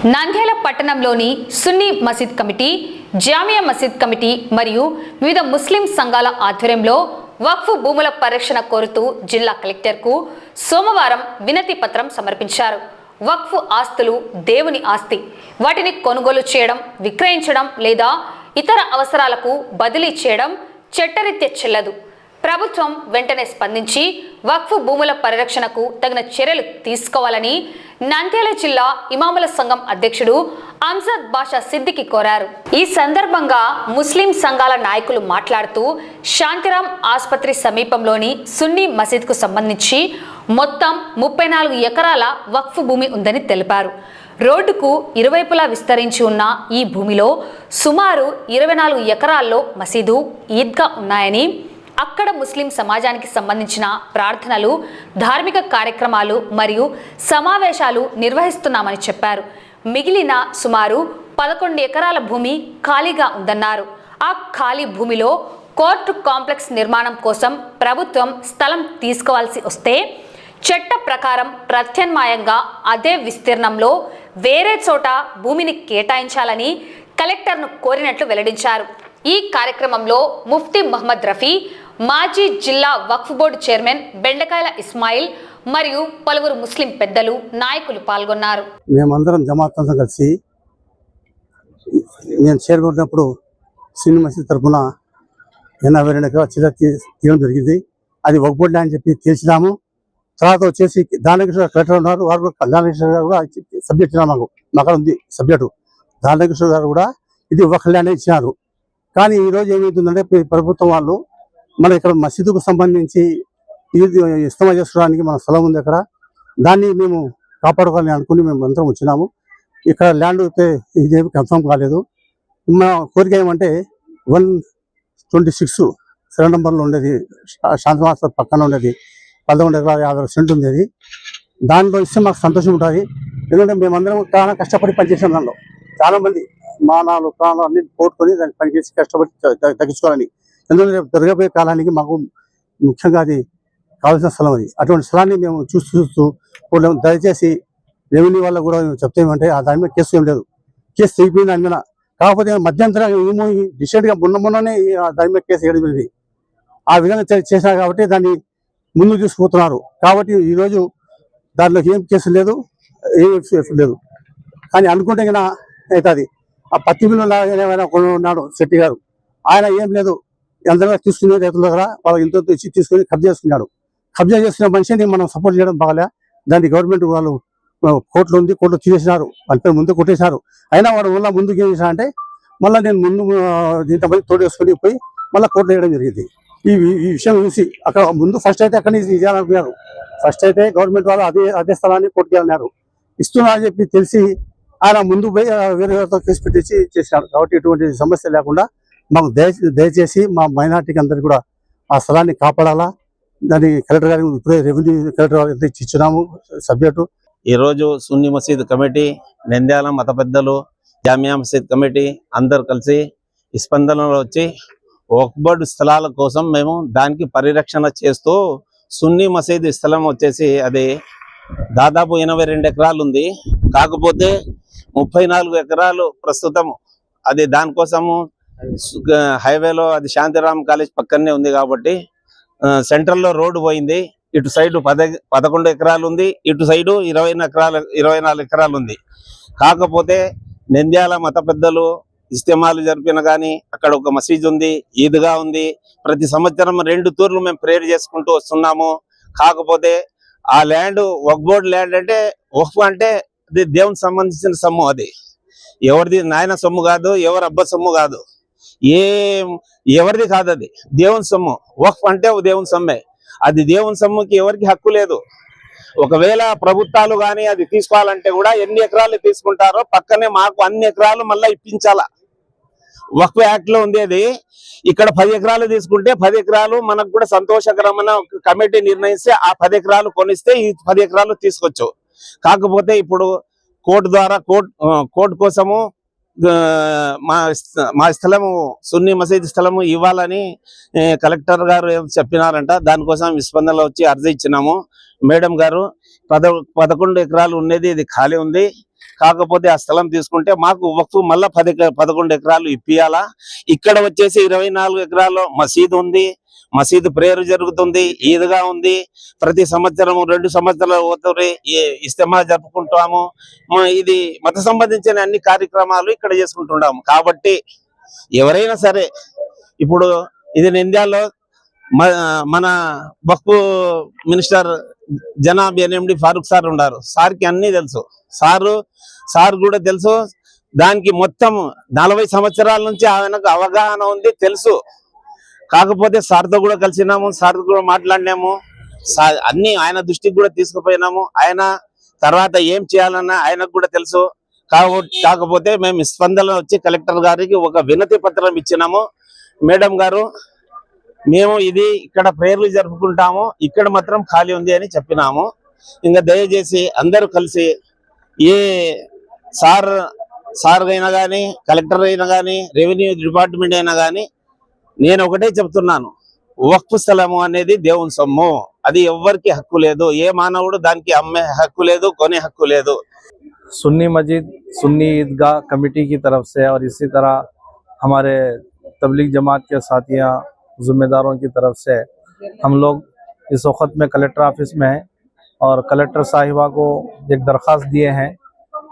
నంద్యాల పట్టణంలోని సున్నీ మసీద్ కమిటీ, జామియా మసీద్ కమిటీ మరియు వివిధ ముస్లిం సంఘాల ఆధ్వర్యంలో వక్ఫ్ భూముల పరిరక్షణ కోరుతూ జిల్లా కలెక్టర్కు సోమవారం వినతి పత్రం సమర్పించారు. వక్ఫ్ ఆస్తులు దేవుని ఆస్తి. వాటిని కొనుగోలు చేయడం, విక్రయించడం లేదా ఇతర అవసరాలకు బదిలీ చేయడం చట్టరీత్యా చెల్లదు. ప్రభుత్వం వెంటనే స్పందించి వక్ఫ్ భూముల పరిరక్షణకు తగిన చర్యలు తీసుకోవాలని నంద్యాల జిల్లా ఇమాముల సంఘం అధ్యక్షుడు అంజద్ బాషా సిద్దికి కోరారు. ఈ సందర్భంగా ముస్లిం సంఘాల నాయకులు మాట్లాడుతూ శాంతిరాం ఆసుపత్రి సమీపంలోని సున్నీ మసీద్కు సంబంధించి మొత్తం 34 ఎకరాల వక్ఫ్ భూమి ఉందని తెలిపారు. రోడ్డుకు ఇరువైపులా విస్తరించి ఉన్న ఈ భూమిలో సుమారు 24 ఎకరాల్లో మసీదు, ఈద్గా ఉన్నాయని, అక్కడ ముస్లిం సమాజానికి సంబంధించిన ప్రార్థనలు, ధార్మిక కార్యక్రమాలు మరియు సమావేశాలు నిర్వహిస్తున్నామని చెప్పారు. మిగిలిన సుమారు 11 ఎకరాల భూమి ఖాళీగా ఉందన్నారు. ఆ ఖాళీ భూమిలో కోర్టు కాంప్లెక్స్ నిర్మాణం కోసం ప్రభుత్వం స్థలం తీసుకోవాల్సి వస్తే చట్ట ప్రకారం ప్రత్యామ్నాయంగా అదే విస్తీర్ణంలో వేరే చోట భూమిని కేటాయించాలని కలెక్టర్ను కోరినట్లు వెల్లడించారు. ఈ కార్యక్రమంలో ముఫ్తీ మహమ్మద్ రఫీ, మాజీ జిల్లా వక్ఫ్ బోర్డు చైర్మన్ బెండకాయల ఇస్మాయిల్ మరియు పలువురు ముస్లిం పెద్దలు, నాయకులు పాల్గొన్నారు. మేమందరం జమాత్ అంతా కలిసి నేను చేరుకున్నప్పుడు సున్నీ మసీద్ తరఫున 82 ఎకరాల చిల్ల తీయడం జరిగింది. అది వక్ఫ్ బోర్డు అని చెప్పి తెలిసినాము. తర్వాత వచ్చేసి దానకృష్ణ కలెక్టర్ ఉన్నారు, వారు దానకృష్ణ గారు కూడా సబ్జెక్ట్ ఇచ్చినారు. మాకు ఉంది సబ్జెక్టు. దానకృష్ణ గారు కూడా ఇది వక్ఫ్ ల్యాండ్ ఇచ్చినారు. కానీ ఈరోజు ఏమవుతుందంటే ప్రభుత్వం వాళ్ళు మన ఇక్కడ మసీదుకు సంబంధించి ఇది ఇస్తమా చేసుకోవడానికి మన స్థలం ఉంది. అక్కడ దాన్ని మేము కాపాడుకోవాలని అనుకుని మేము అందరం వచ్చినాము. ఇక్కడ ల్యాండ్ అయితే ఇదేమి కన్ఫర్మ్ కాలేదు. మా కోరిక ఏమంటే 126 సెవెన్ నెంబర్లో ఉండేది, శాంతివాస పక్కన ఉండేది 11 ఎకరాల 50 సెంట్ ఉండేది. దాంట్లో ఇస్తే మాకు సంతోషం ఉంటుంది. ఎందుకంటే మేమందరం చాలా కష్టపడి పనిచేసాం. దానిలో చాలామంది మానాలు ప్రాణాలు అన్ని పోట్టుకొని దాన్ని పనిచేసి కష్టపడి తగ్గించుకోవాలని. ఎందుకంటే జరగబోయే కాలానికి మాకు ముఖ్యంగా అది కావాల్సిన స్థలం. అది అటువంటి స్థలాన్ని మేము చూస్తూ దయచేసి రెవెన్యూ వల్ల కూడా మేము చెప్తామంటే ఆ దాని మీద కేసు ఏం లేదు, కేసు తెగిపోయింది దాని మీద. కాకపోతే మధ్యంతరం ఏమో రీసెంట్గా మొన్ననే దాని మీద కేసు వేయడం జరిగింది. ఆ విధంగా చేశారు కాబట్టి దాన్ని ముందు తీసుకుపోతున్నారు. కాబట్టి ఈరోజు దాంట్లో ఏం కేసు లేదు, ఏం లేదు. కానీ అనుకుంటే కన్నా అవుతుంది. ఆ పత్తి బిల్లు ఏమైనా ఉన్నాడు శెట్టి గారు, ఆయన ఏం లేదు, అందరూ తీసుకునే రైతుల దగ్గర వాళ్ళు ఇంత ఇచ్చి తీసుకొని కబ్జా చేసుకున్నాడు. కబ్జా చేసుకున్న మనిషిని మనం సపోర్ట్ చేయడం బాగాలే. దాన్ని గవర్నమెంట్ వాళ్ళు కోర్టులో ఉంది, కోర్టులో తీసేసినారు, వాళ్ళ ముందు కొట్టేశారు. అయినా వాడు మళ్ళీ ముందుకు ఏం చేశారంటే మళ్ళీ నేను ముందు ఇంతమంది తోడు వేసుకొని పోయి మళ్ళీ కోర్టులో వేయడం జరిగింది. ఈ విషయం చూసి అక్కడ ముందు ఫస్ట్ అయితే అక్కడి నుంచి ఇవ్వాలనుకున్నారు. ఫస్ట్ అయితే గవర్నమెంట్ వాళ్ళు అదే స్థలాన్ని కోర్టుకి వెళ్ళినారు. ఇస్తున్నా అని చెప్పి తెలిసి ఆయన ముందు పోయి వేరే కేసు పెట్టేసి చేసినాడు. కాబట్టి ఇటువంటి సమస్య లేకుండా మాకు దయచేసి మా మైనార్టీకి అందరికీ కూడా ఆ స్థలాన్ని కాపాడాలా. దాన్ని కలెక్టర్ గారికి ఇప్పుడే రెవెన్యూ కలెక్టర్ గారికి ఇచ్చినాము సబ్జెక్టు. ఈరోజు సున్నీ మసీద్ కమిటీ, నంద్యాల మత పెద్దలు, జామియా మసీద్ కమిటీ అందరు కలిసి ఈ స్పందనలో వచ్చి వక్ఫ్ బోర్డు స్థలాల కోసం మేము దానికి పరిరక్షణ చేస్తూ సున్నీ మసీద్ స్థలం వచ్చేసి అది దాదాపు 82 ఎకరాలు ఉంది. కాకపోతే 34 ఎకరాలు ప్రస్తుతం అది దానికోసము హైవేలో అది శాంతిరామ్ కాలేజ్ పక్కనే ఉంది కాబట్టి సెంట్రల్లో రోడ్డు పోయింది. ఇటు సైడు 11 ఎకరాలు ఉంది, ఇటు సైడు 24 ఎకరాలు ఉంది. కాకపోతే నంద్యాల మత పెద్దలు ఇస్తమాలు జరిపిన కానీ అక్కడ ఒక మసీద్ ఉంది, ఈద్గా ఉంది. ప్రతి సంవత్సరం 2 తూర్లు మేము ప్రేయర్ చేసుకుంటూ వస్తున్నాము. కాకపోతే ఆ ల్యాండ్ వక్ఫ్ బోర్డు ల్యాండ్ అంటే వక్ఫ్ అంటే అది దేవునికి సంబంధించిన సొమ్ము. అది ఎవరిది నాయన సొమ్ము కాదు, ఎవరి అబ్బ సొమ్ము కాదు, ఎవరిది కాదు, అది దేవుని సొమ్ము. వక్ఫ్ అంటే దేవుని సొమ్మే. అది దేవుని సొమ్ముకి ఎవరికి హక్కు లేదు. ఒకవేళ ప్రభుత్వాలు కానీ అది తీసుకోవాలంటే కూడా ఎన్ని ఎకరాలు తీసుకుంటారో పక్కనే మాకు అన్ని ఎకరాలు మళ్ళీ ఇప్పించాలా. వక్ఫ్ యాక్ట్ లో ఉంది. అది ఇక్కడ 10 ఎకరాలు తీసుకుంటే 10 ఎకరాలు మనకు కూడా సంతోషకరమైన కమిటీ నిర్ణయిస్తే ఆ 10 ఎకరాలు కొనిస్తే ఈ 10 ఎకరాలు తీసుకోవచ్చు. కాకపోతే ఇప్పుడు కోర్టు ద్వారా కోర్టు కోసము మా స్థలము సున్నీ మసీద్ స్థలము ఇవ్వాలని కలెక్టర్ గారు చెప్పినారంట. దానికోసం స్పందనలో వచ్చి అర్జీ ఇచ్చినాము. మేడం గారు 11 ఎకరాలు ఉన్నది ఇది ఖాళీ ఉంది, కాకపోతే ఆ స్థలం తీసుకుంటే మాకు వక్ఫ్ మళ్ళా 11 ఎకరాలు ఇప్పియాలా. ఇక్కడ వచ్చేసి 24 ఎకరాల్లో మసీదు ఉంది, మసీదు ప్రేయర్ జరుగుతుంది, ఈద్గా ఉంది. ప్రతి సంవత్సరము 2 సంవత్సరాలు పోతుంది ఇస్తమా జరుపుకుంటాము. ఇది మత సంబంధించిన అన్ని కార్యక్రమాలు ఇక్కడ చేసుకుంటున్నాము. కాబట్టి ఎవరైనా సరే, ఇప్పుడు ఇది నంద్యాలలో మన వక్ఫ్ minister Janab NMD Farooq sir ఉన్నారు. సార్కి అన్ని తెలుసు, సార్ కూడా తెలుసు. దానికి మొత్తం 40 సంవత్సరాల నుంచి ఆయనకు అవగాహన ఉంది, తెలుసు. కాకపోతే సార్తో కూడా కలిసినాము, సార్తో కూడా మాట్లాడినాము, అన్ని ఆయన దృష్టికి కూడా తీసుకుపోయినాము. ఆయన తర్వాత ఏం చేయాలన్న ఆయనకు కూడా తెలుసు. కాకపోతే మేము స్పందన వచ్చి కలెక్టర్ గారికి ఒక వినతి పత్రం ఇచ్చినాము. మేడం గారు, మేము ఇది ఇక్కడ ప్రేయర్లు జరుపుకుంటాము, ఇక్కడ మాత్రం ఖాళీ ఉంది అని చెప్పినాము. ఇంకా దయచేసి అందరూ కలిసి ఏ సార్ అయినా కానీ, కలెక్టర్ అయినా కానీ, రెవెన్యూ డిపార్ట్మెంట్ అయినా కానీ, నేను ఒకటే చెప్తున్నాను, వక్ఫ్ స్థలము అనేది దేవుని సొమ్ము. అది ఎవ్వరికి హక్కు లేదు. ఏ మానవుడు దానికి అమ్మే హక్కు లేదు, కొనే హక్కు లేదు. सुन्नी मस्जिद सुन्नी ईदगाह कमेटी की तरफ से और इसी तरह हमारे तबलीग जमात के साथियाँ ज़िम्मेदारों की तरफ से हम लोग इस वक्त में कलेक्टर ऑफिस में हैं और कलेक्टर साहिबा को एक दरख्वास्त दिए हैं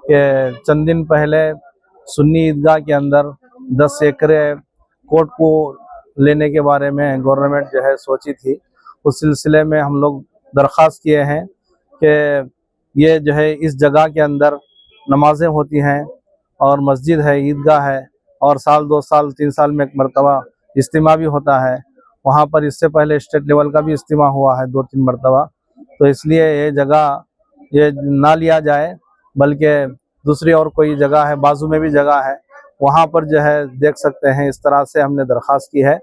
कि चंद दिन पहले सुन्नी ईदगाह के अंदर 10 एकड़ कोर्ट को लेने के बारे में गवर्नमेंट जो है सोची थी। उस सिलसिले में हम लोग दरख्वास्त किए हैं कि ये जो है इस जगह के अंदर नमाजें होती हैं और मस्जिद है, ईदगाह है और साल 2 साल 3 साल में एक मरतबा इज्तिमा भी होता है। वहाँ पर इससे पहले स्टेट लेवल का भी इज्तिमा हुआ है 2-3 मरतबा। तो इसलिए ये जगह ये ना लिया जाए, बल्कि दूसरी और कोई जगह है, बाजू में भी जगह है, वहाँ पर जो है देख सकते हैं। इस तरह से हमने दरख्वास्त की है।